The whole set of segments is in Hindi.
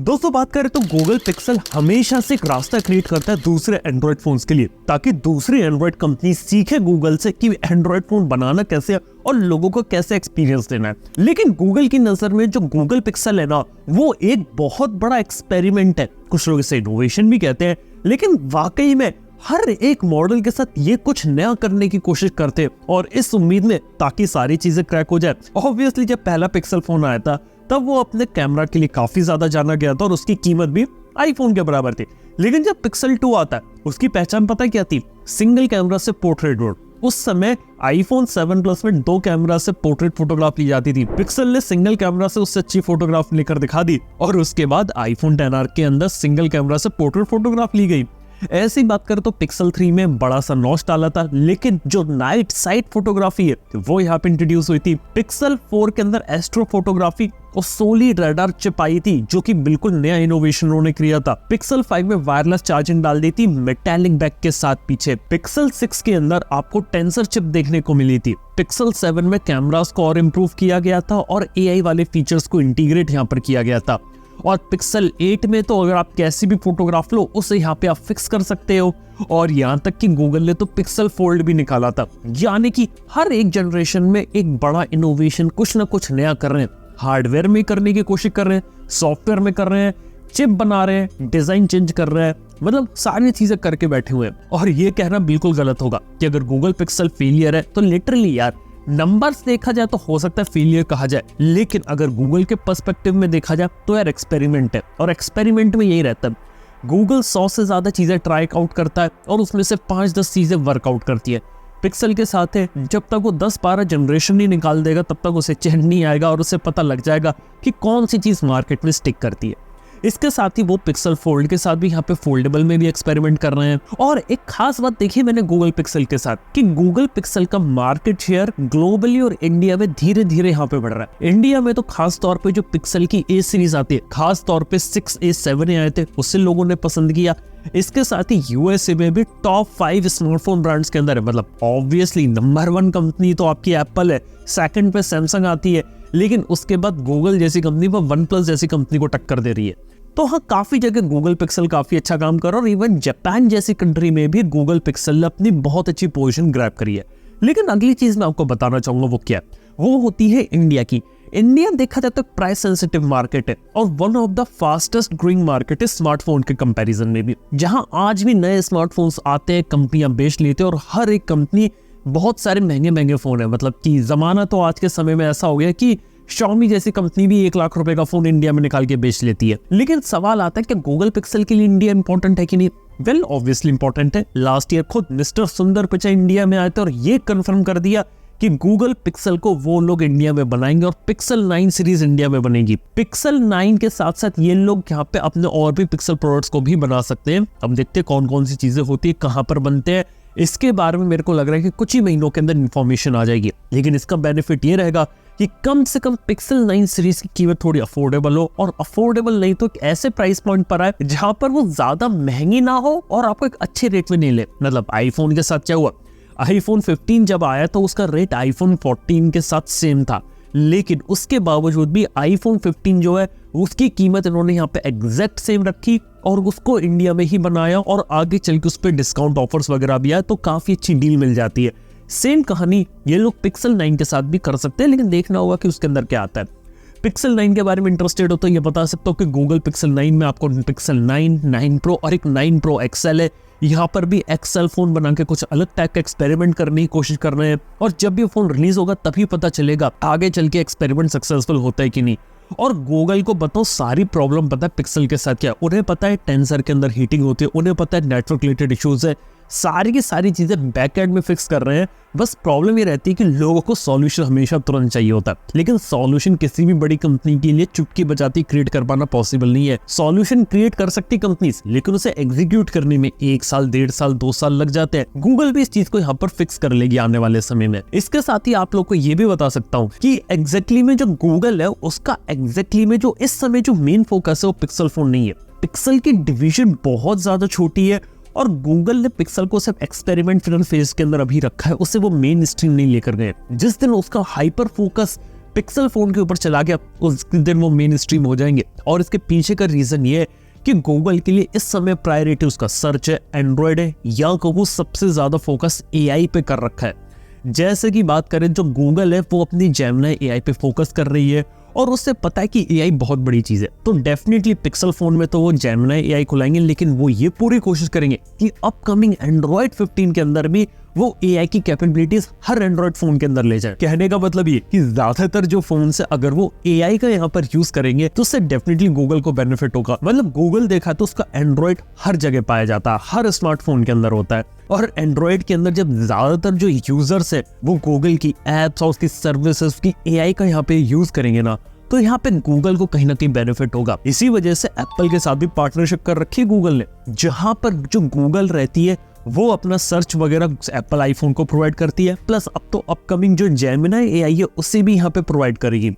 दोस्तों बात करें तो गूगल पिक्सल हमेशा से एक रास्ता क्रिएट करता है दूसरे एंड्रॉइड फोन्स के लिए, ताकि दूसरी एंड्रॉइड कंपनी सीखे गूगल से कि एंड्रॉइड फोन बनाना कैसे है और लोगों को कैसे एक्सपीरियंस देना है। लेकिन गूगल की नजर में जो गूगल पिक्सल है ना, वो एक बहुत बड़ा एक्सपेरिमेंट है। कुछ लोग इसे इनोवेशन भी कहते हैं, लेकिन वाकई में हर एक मॉडल के साथ ये कुछ नया करने की कोशिश करते हैं और इस उम्मीद में ताकि सारी चीजें क्रैक हो जाए। ऑब्वियसली जब पहला पिक्सल फोन आया था तब वो अपने कैमरा के लिए काफी ज्यादा जाना गया था और उसकी कीमत भी आईफोन के बराबर थी। लेकिन जब पिक्सल 2 आता है, उसकी पहचान पता क्या थी? सिंगल कैमरा से पोर्ट्रेट मोड। उस समय आईफोन 7 प्लस में 2 कैमरा से पोर्ट्रेट फोटोग्राफ ली जाती थी। पिक्सल ने सिंगल कैमरा से उससे अच्छी फोटोग्राफ लेकर दिखा दी और उसके बाद आईफोन 10R के अंदर सिंगल कैमरा से पोर्ट्रेट फोटोग्राफ ली गई। ऐसी बात करें तो पिक्सल 3 में बड़ा सा नॉच डाला था, लेकिन जो नाइट साइड फोटोग्राफी है वो यहाँ पे इंट्रोड्यूस हुई थी। पिक्सल 4 के अंदर एस्ट्रो फोटोग्राफी और सोलिड रडार चिप आई थी, जो कि बिल्कुल नया इनोवेशन उन्होंने किया था। पिक्सल 5 में वायरलेस चार्जिंग डाल दी थी मेटालिक बैक के साथ पीछे। पिक्सल 6 के अंदर आपको टेंसर चिप देखने को मिली थी। पिक्सल 7 में कैमरास को और इम्प्रूव किया गया था और AI वाले फीचर्स को इंटीग्रेट यहाँ पर किया गया था। और पिक्सल 8 में तो अगर आप कैसी भी फोटोग्राफ लो उसे यहाँ पे आप फिक्स कर सकते हो। और यहाँ तक कि गूगल ने तो पिक्सल फोल्ड भी निकाला था। यानी कि हर एक जनरेशन में एक बड़ा इनोवेशन कुछ ना कुछ नया कर रहे हैं। हार्डवेयर में करने की कोशिश कर रहे हैं, सॉफ्टवेयर में कर रहे हैं, चिप बना रहे हैं, डिजाइन चेंज कर रहे हैं, मतलब सारी चीजें करके बैठे हुए हैं। और ये कहना बिल्कुल गलत होगा कि अगर गूगल पिक्सल फेलियर है तो लिटरली यार नंबर्स देखा जाए तो हो सकता है फेलियर कहा जाए, लेकिन अगर गूगल के पर्सपेक्टिव में देखा जाए तो यार एक्सपेरिमेंट है। और एक्सपेरिमेंट में यही रहता है, गूगल 100 से ज्यादा चीजें ट्राई आउट करता है और उसमें से 5-10 चीजें वर्कआउट करती है। पिक्सल के साथ है, जब तक वो 10-12 जनरेशन नहीं निकाल देगा तब तक उसे चैन नहीं आएगा और उसे पता लग जाएगा कि कौन सी चीज मार्केट में स्टिक करती है। इसके साथ ही वो पिक्सल फोल्ड के साथ भी यहाँ पे फोल्डेबल में भी एक्सपेरिमेंट कर रहे हैं। और एक खास बात देखिए मैंने गूगल पिक्सल के साथ कि गूगल पिक्सल का मार्केट शेयर ग्लोबली और इंडिया में धीरे धीरे यहाँ पे बढ़ रहा है। इंडिया में तो खास तौर पे जो पिक्सल की A सीरीज आती है, खास तौर पे 6A 7A आए थे, उससे लोगों ने पसंद किया। इसके साथ ही USA में भी टॉप 5 स्मार्टफोन ब्रांड्स के अंदर है। मतलब ऑब्वियसली नंबर 1 कंपनी तो आपकी एप्पल है, सेकंड पे सैमसंग आती है, लेकिन उसके बाद गूगल जैसी कंपनी व OnePlus जैसी कंपनी को टक्कर दे रही है। तो हाँ, काफी जगह गूगल पिक्सल काफी अच्छा काम कर रहा है और इवन जापान जैसी कंट्री में भी गूगल पिक्सल ने अपनी बहुत अच्छी पोजीशन ग्रैब करी है। लेकिन अगली चीज मैं आपको बताना चाहूंगा वो क्या है, वो होती है इंडिया की। इंडिया देखा जाए तो प्राइस सेंसिटिव मार्केट है और one of the fastest growing market है स्मार्टफोन के कंपैरिजन में भी, जहां आज भी नए स्मार्टफोन्स आते हैं, कंपनियां बेच लेते हैं और हर एक कंपनी बहुत सारे महंगे महंगे फोन है। मतलब कि जमाना तो आज के समय में ऐसा हो गया कि Xiaomi जैसी कंपनी भी 1 लाख रुपए का फोन इंडिया में निकाल के बेच लेती है। लेकिन सवाल आता है कि गूगल पिक्सल के लिए इंडिया इंपॉर्टेंट है कि नहीं? वेल ऑब्वियसली इंपॉर्टेंट है। लास्ट ईयर खुद मिस्टर सुंदर पिचाई इंडिया में आए थे और ये कंफर्म कर दिया कि गूगल पिक्सल को वो लोग इंडिया में बनाएंगे और पिक्सल 9 सीरीज इंडिया में बनेगी। पिक्सल 9 के साथ साथ ये लोग यहाँ पे अपने और भी पिक्सल प्रोडक्ट्स को भी बना सकते हैं। अब देखते हैं कौन कौन सी चीजें होती है, कहाँ पर बनते हैं, इसके बारे में मेरे को लग रहा है कि कुछ ही महीनों के अंदर इन्फॉर्मेशन आ जाएगी। लेकिन इसका बेनिफिट ये रहेगा कि कम से कम पिक्सल 9 सीरीज की कीमत थोड़ी अफोर्डेबल हो, और अफोर्डेबल नहीं तो एक ऐसे प्राइस पॉइंट पर आए जहां पर वो ज्यादा महंगी ना हो और आपको एक अच्छे रेट में नहीं ले। मतलब आईफोन के साथ क्या हुआ, आईफोन 15 जब आया तो उसका रेट आईफोन 14 के साथ सेम था, लेकिन उसके बावजूद भी आईफोन 15 जो है उसकी कीमत इन्होंने यहाँ पे एग्जैक्ट सेम रखी और उसको इंडिया में ही बनाया और आगे चल के उस पर डिस्काउंट ऑफर्स वगैरह भी आए तो काफी अच्छी डील मिल जाती है। सेम कहानी ये लोग पिक्सल 9 के साथ भी कर सकते हैं, लेकिन देखना होगा कि उसके अंदर क्या आता है। पिक्सल 9 के बारे में इंटरेस्टेड हो तो ये बता सकता हूँ कि गूगल पिक्सल 9 में आपको पिक्सल 9, 9 प्रो और एक 9 प्रो XL है। यहाँ पर भी XL फोन बना के कुछ अलग टाइप का एक्सपेरिमेंट करने की कोशिश कर रहे हैं और जब ये फोन रिलीज होगा तभी पता चलेगा आगे चल के एक्सपेरिमेंट सक्सेसफुल होता है कि नहीं। और गूगल को बताओ सारी प्रॉब्लम पता है पिक्सल के साथ क्या, उन्हें पता है टेंसर के अंदर हीटिंग होती है, उन्हें पता है नेटवर्क रिलेटेड इश्यूज है, सारी की सारी चीजें बैकएंड में फिक्स कर रहे हैं। बस प्रॉब्लम ये रहती है कि लोगों को सॉल्यूशन हमेशा तुरंत चाहिए होता है, लेकिन सॉल्यूशन किसी भी बड़ी कंपनी के लिए चुटकी बजाती क्रिएट कर पाना पॉसिबल नहीं है। सॉल्यूशन क्रिएट कर सकती कंपनीज, लेकिन उसे एग्जीक्यूट करने में 1 साल, 1.5 साल, 2 साल लग जाते हैं। गूगल भी इस चीज को यहाँ पर फिक्स कर लेगी आने वाले समय में। इसके साथ ही आप लोग को ये भी बता सकता हूँ कि एग्जैक्टली में जो गूगल है उसका एग्जैक्टली में जो इस समय जो मेन फोकस है वो पिक्सल फोन नहीं है। पिक्सल की डिवीजन बहुत ज्यादा छोटी है और गूगल ने पिक्सल को सिर्फ एक्सपेरिमेंट फेज के अंदर अभी रखा है, उसे वो मेन स्ट्रीम नहीं लेकर गए। जिस दिन उसका हाइपर फोकस पिक्सल फोन के ऊपर चला गया उस दिन वो मेन स्ट्रीम हो जाएंगे। और इसके पीछे का रीजन ये है कि गूगल के लिए इस समय प्रायोरिटी उसका सर्च है, एंड्रॉयड है, या कहूँ सबसे ज्यादा फोकस एआई पे कर रखा है। जैसे कि बात करें जो गूगल है वो अपनी जेमिनी एआई पे फोकस कर रही है और उससे पता है कि एआई बहुत बड़ी चीज है, तो डेफिनेटली पिक्सल फोन में तो वो जेमिनी एआई खुलाएंगे, लेकिन वो ये पूरी कोशिश करेंगे कि अपकमिंग एंड्रॉयड 15 के अंदर भी वो एआई की कैपेबिलिटीज हर एंड्रॉयड फोन के अंदर ले जाए। कहने का मतलब ये कि ज्यादातर जो फोन है अगर वो एआई का यहाँ पर यूज करेंगे तो उससे डेफिनेटली गूगल को बेनिफिट होगा। मतलब गूगल देखा तो उसका एंड्रॉयड हर जगह पाया जाता है, हर स्मार्टफोन के अंदर होता है। और एंड्रॉयड के अंदर जब ज्यादातर जो यूजर्स है वो गूगल की एप्स और उसकी सर्विसेज, उसकी एआई का यहाँ पे यूज करेंगे ना, तो यहाँ पे गूगल को कहीं ना कहीं बेनिफिट होगा। इसी वजह से एप्पल के साथ भी पार्टनरशिप कर रखी है गूगल ने, जहां पर जो गूगल रहती है वो अपना सर्च वगैरह एप्पल आईफोन को प्रोवाइड करती है, प्लस अब तो अपकमिंग जो जेमिनी एआई है उसे भी यहाँ पे प्रोवाइड करेगी।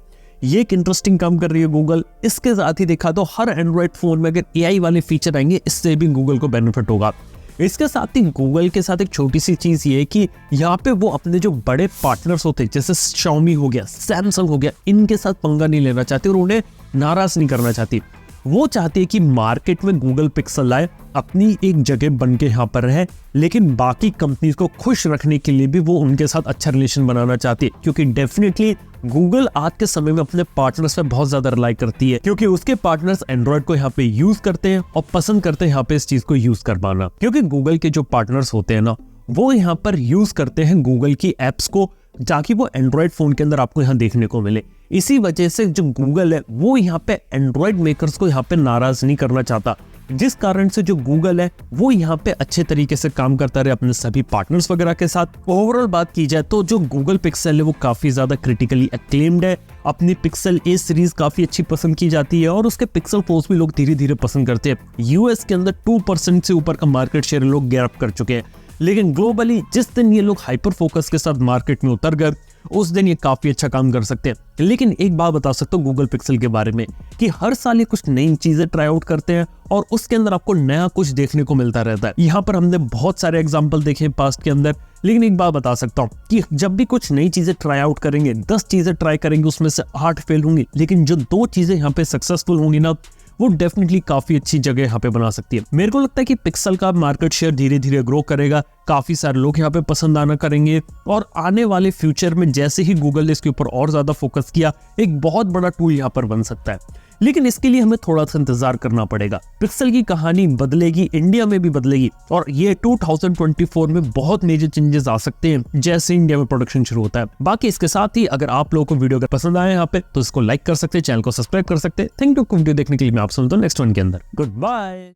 ये एक इंटरेस्टिंग काम कर रही है गूगल। इसके साथ ही देखा तो हर एंड्रॉयड फोन में अगर एआई वाले फीचर आएंगे इससे भी गूगल को बेनिफिट होगा। इसके साथ ही गूगल के साथ एक छोटी सी चीज ये है कि यहाँ पे वो अपने जो बड़े पार्टनर्स होते हैं जैसे Xiaomi हो गया, सैमसंग हो गया, इनके साथ पंगा नहीं लेना चाहती और उन्हें नाराज नहीं करना चाहती। वो चाहती है कि मार्केट में गूगल पिक्सल लाए, अपनी एक जगह बन के यहाँ पर रहे, लेकिन बाकी कंपनीज को खुश रखने के लिए भी वो उनके साथ अच्छा रिलेशन बनाना चाहती है, क्योंकि डेफिनेटली गूगल आज के समय में अपने पार्टनर्स पे बहुत ज्यादा रिलाई करती है, क्योंकि उसके पार्टनर्स एंड्रॉयड को यहाँ पे यूज करते हैं और पसंद करते हैं यहाँ पे इस चीज को यूज कर पाना। क्योंकि गूगल के जो पार्टनर्स होते हैं ना वो यहाँ पर यूज करते हैं गूगल की एप्स को, ताकि वो एंड्रॉयड फोन के अंदर आपको यहाँ देखने को मिले। इसी वजह से जो गूगल है वो यहाँ पे एंड्रॉयड मेकर्स को यहाँ पे नाराज नहीं करना चाहता, जिस कारण से जो गूगल है वो यहाँ पे अच्छे तरीके से काम करता रहे अपने सभी पार्टनर्स वगैरह के साथ। ओवरऑल बात की जाए तो जो गूगल पिक्सल है वो काफी ज्यादा क्रिटिकली एक्लेम्ड है। अपनी पिक्सल ए सीरीज काफी अच्छी पसंद की जाती है और उसके पिक्सल फोर्स भी लोग धीरे धीरे पसंद करते हैं। यूएस के अंदर 2% से ऊपर का मार्केट शेयर लोग ग्रैब कर चुके हैं, लेकिन ग्लोबली जिस दिन ये लोग हाइपर फोकस के साथ मार्केट में उतर गए उस दिन ये काफी अच्छा काम कर सकते हैं। लेकिन एक बात बता सकता हूँ गूगल पिक्सल के बारे में कि हर साल ये कुछ नई चीजें ट्राई आउट करते हैं और उसके अंदर आपको नया कुछ देखने को मिलता रहता है। यहाँ पर हमने बहुत सारे एग्जांपल देखे हैं पास्ट के अंदर, लेकिन एक बात बता सकता हूँ कि जब भी कुछ नई चीजें ट्राई आउट करेंगे, 10 चीजें ट्राई करेंगे उसमें से 8 फेल होंगी, लेकिन जो 2 चीजें यहाँ पे सक्सेसफुल होंगी ना वो डेफिनेटली काफी अच्छी जगह यहाँ पे बना सकती है। मेरे को लगता है कि पिक्सल का मार्केट शेयर धीरे धीरे ग्रो करेगा, काफी सारे लोग यहाँ पे पसंद आना करेंगे और आने वाले फ्यूचर में जैसे ही गूगल ने इसके ऊपर और ज्यादा फोकस किया एक बहुत बड़ा टूल यहाँ पर बन सकता है। लेकिन इसके लिए हमें थोड़ा सा इंतजार करना पड़ेगा। पिक्सल की कहानी बदलेगी, इंडिया में भी बदलेगी और ये 2024 में बहुत मेजर चेंजेस आ सकते हैं जैसे इंडिया में प्रोडक्शन शुरू होता है। बाकी इसके साथ ही अगर आप लोगों को वीडियो अगर पसंद आए यहाँ पे तो इसको लाइक कर सकते हैं, चैनल को सब्सक्राइब कर सकते हैं। थैंक यू वीडियो देखने के लिए। मैं आपसे मिलता हूं नेक्स्ट वन के अंदर। Good bye.